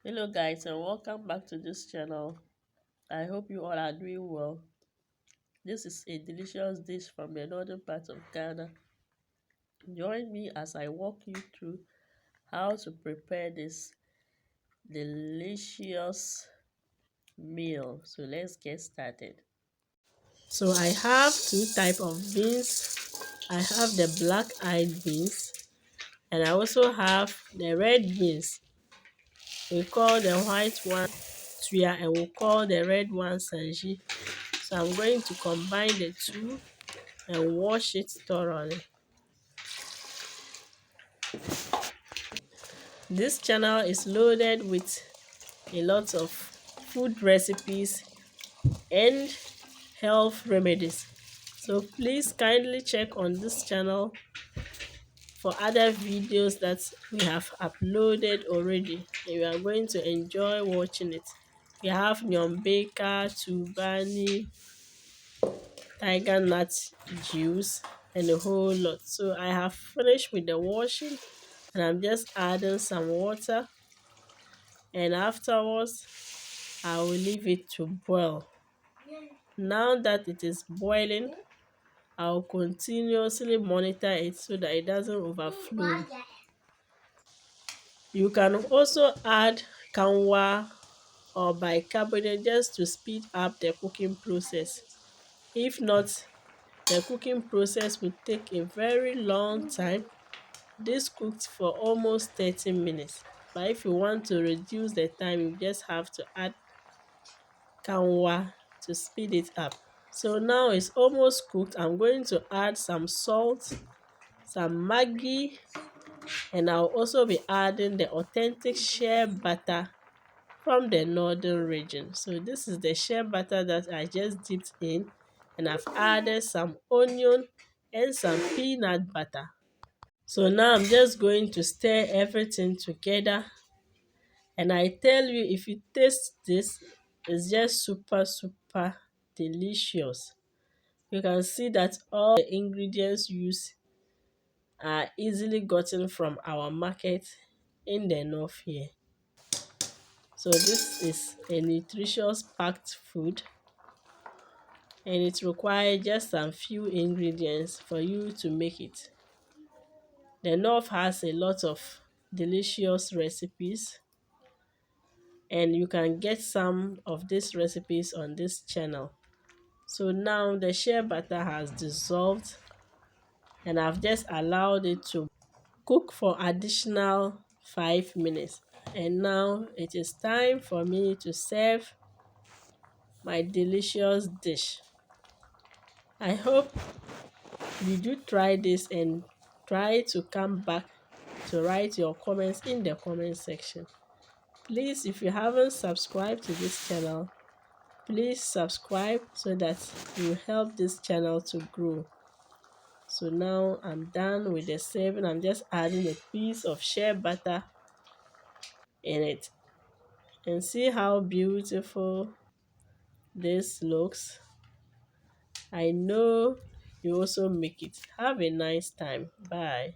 Hello guys, and welcome back to this channel. I hope you all are doing well. This is a delicious dish from the northern part of Ghana. Join me as I walk you through how to prepare this delicious meal. So let's get started. So I have two types of beans. I have the black-eyed beans, and I also have the red beans. We call the white one tuya, and we call the red one sanji. So I'm going to combine the two and wash it thoroughly. This channel is loaded with a lot of food recipes and health remedies. So please kindly check on this channel for other videos that we have uploaded already. And you are going to enjoy watching it. We have Nyombeka, Tubani, tiger nut juice, and a whole lot. So I have finished with the washing, and I'm just adding some water, and afterwards I will leave it to boil. Now that it is boiling, I'll continuously monitor it so that it doesn't overflow. You can also add kanwa or bicarbonate just to speed up the cooking process. If not, the cooking process will take a very long time. This cooked for almost 30 minutes. But if you want to reduce the time, you just have to add kanwa to speed it up. So now it's almost cooked. I'm going to add some salt, some Maggi, and I'll also be adding the authentic shea butter from the northern region. So this is the shea butter that I just dipped in, and I've added some onion and some peanut butter. So now I'm just going to stir everything together, and I tell you, if you taste this, it's just super delicious. You can see that all the ingredients used are easily gotten from our market in the north here. So this is a nutritious packed food, and it requires just some few ingredients for you to make it. The north has a lot of delicious recipes, and you can get some of these recipes on this channel. So now the shea butter has dissolved, and I've just allowed it to cook for additional 5 minutes. And now it is time for me to serve my delicious dish. I hope you do try this and try to come back to write your comments in the comment section. Please, if you haven't subscribed to this channel, please subscribe so that you help this channel to grow. So now I'm done with the serving. I'm just adding a piece of shea butter in it, and see how beautiful this looks. I know you also make it. Have a nice time. Bye.